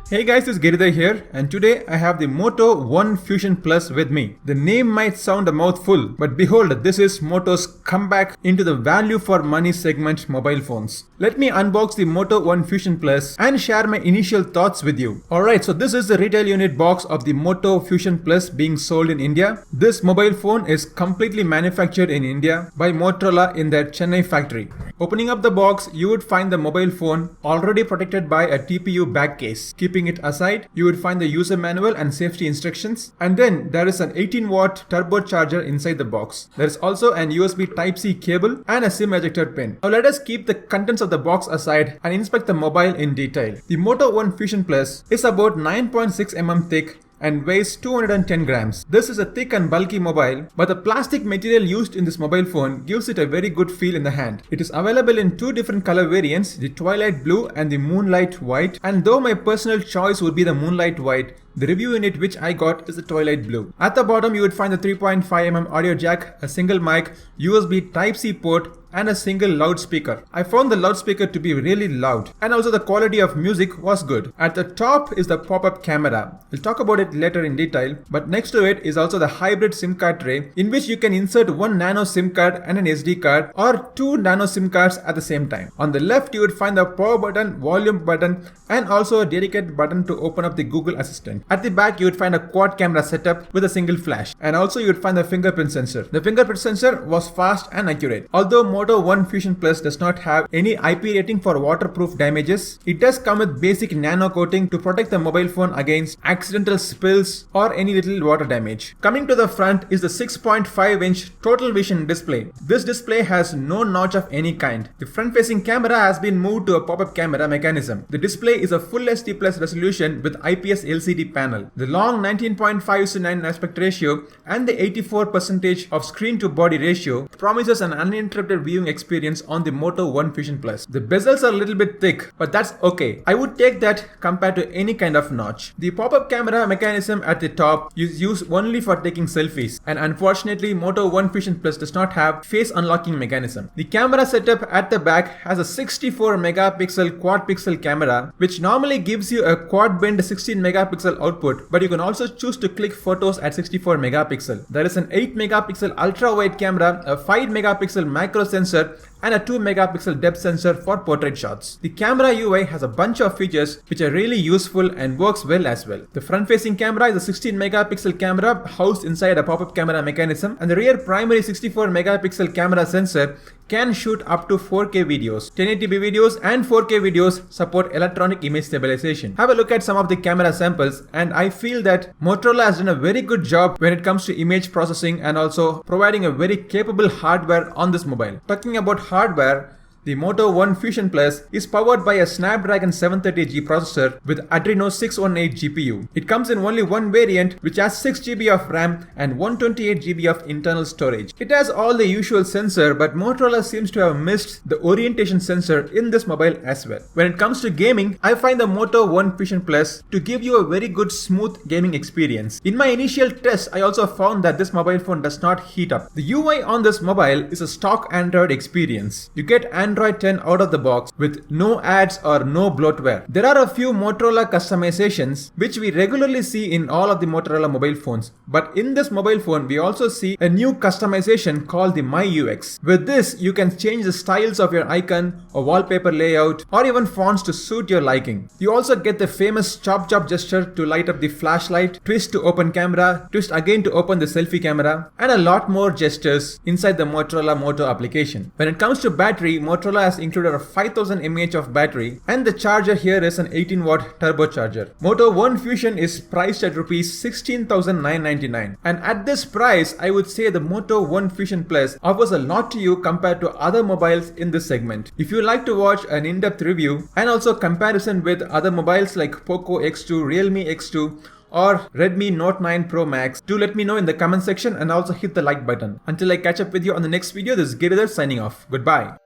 Hey guys, it's Giridhar here, and today I have the Moto One Fusion Plus with me. The name might sound a mouthful, but behold, this is Moto's comeback into the value for money segment mobile phones. Let me unbox the Moto One Fusion Plus and share my initial thoughts with you. Alright, so this is the retail unit box of the Moto Fusion Plus being sold in India. This mobile phone is completely manufactured in India by Motorola in their Chennai factory. Opening up the box, you would find the mobile phone already protected by a TPU back case. Keeping it aside, you would find the user manual and safety instructions, and then there is an 18-watt turbocharger inside the box. There is also an USB Type-C cable and a SIM ejector pin. Now let us keep the contents of the box aside and inspect the mobile in detail. The Moto One Fusion Plus is about 9.6 mm thick and weighs 210 grams. This is a thick and bulky mobile, but the plastic material used in this mobile phone gives it a very good feel in the hand. It is available in two different color variants, the Twilight Blue and the Moonlight White, and though my personal choice would be the Moonlight White, the review unit which I got is the Twilight Blue. At the bottom you would find the 3.5 mm audio jack, a single mic, USB Type-C port, and a single loudspeaker. I found the loudspeaker to be really loud, and also the quality of music was good. At the top is the pop-up camera. We'll talk about it later in detail, but next to it is also the hybrid SIM card tray, in which you can insert one nano SIM card and an SD card, or two nano SIM cards at the same time. On the left you would find the power button, volume button, and also a dedicated button to open up the Google Assistant. At the back you would find a quad camera setup with a single flash, and also you would find the fingerprint sensor. The fingerprint sensor was fast and accurate. Although Moto One Fusion Plus does not have any IP rating for waterproof damages, it does come with basic nano coating to protect the mobile phone against accidental spills or any little water damage. Coming to the front is the 6.5-inch total vision display. This display has no notch of any kind. The front-facing camera has been moved to a pop-up camera mechanism. The display is a full HD plus resolution with IPS LCD panel. The long 19.5:9 aspect ratio and the 84% of screen to body ratio promises an uninterrupted viewing experience on the Moto One Fusion Plus. The bezels are a little bit thick, but that's okay. I would take that compared to any kind of notch. The pop-up camera mechanism at the top is used only for taking selfies, and unfortunately Moto One Fusion Plus does not have face unlocking mechanism. The camera setup at the back has a 64 megapixel quad pixel camera, which normally gives you a quad bend 16 megapixel output, but you can also choose to click photos at 64 megapixel. There is an 8 megapixel ultra wide camera, a 5 megapixel macro sensor, and a 2 megapixel depth sensor for portrait shots. The camera UI has a bunch of features which are really useful and works well as well. The front facing camera is a 16 megapixel camera housed inside a pop-up camera mechanism, and the rear primary 64 megapixel camera sensor can shoot up to 4K videos. 1080p videos and 4K videos support electronic image stabilization. Have a look at some of the camera samples, and I feel that Motorola has done a very good job when it comes to image processing and also providing a very capable hardware on this mobile. Talking about hardware, the Moto One Fusion Plus is powered by a Snapdragon 730G processor with Adreno 618 GPU. It comes in only one variant which has 6 GB of RAM and 128 GB of internal storage. It has all the usual sensor, but Motorola seems to have missed the orientation sensor in this mobile as well. When it comes to gaming, I find the Moto One Fusion Plus to give you a very good smooth gaming experience. In my initial test, I also found that this mobile phone does not heat up. The UI on this mobile is a stock Android experience. You get Android 10 out of the box with no ads or no bloatware. There are a few Motorola customizations which we regularly see in all of the Motorola mobile phones, but in this mobile phone we also see a new customization called the My UX. With this you can change the styles of your icon or wallpaper layout or even fonts to suit your liking. You also get the famous chop gesture to light up the flashlight, twist to open camera, twist again to open the selfie camera, and a lot more gestures inside the Motorola Moto application. When it comes to battery, Motorola has included a 5000 mAh of battery, and the charger here is an 18-watt turbocharger. Moto One Fusion is priced at Rs 16,999, and at this price I would say the Moto One Fusion Plus offers a lot to you compared to other mobiles in this segment. If you like to watch an in-depth review and also comparison with other mobiles like Poco X2, Realme X2, or Redmi Note 9 Pro Max, do let me know in the comment section and also hit the like button. Until I catch up with you on the next video, this is Giridhar signing off. Goodbye.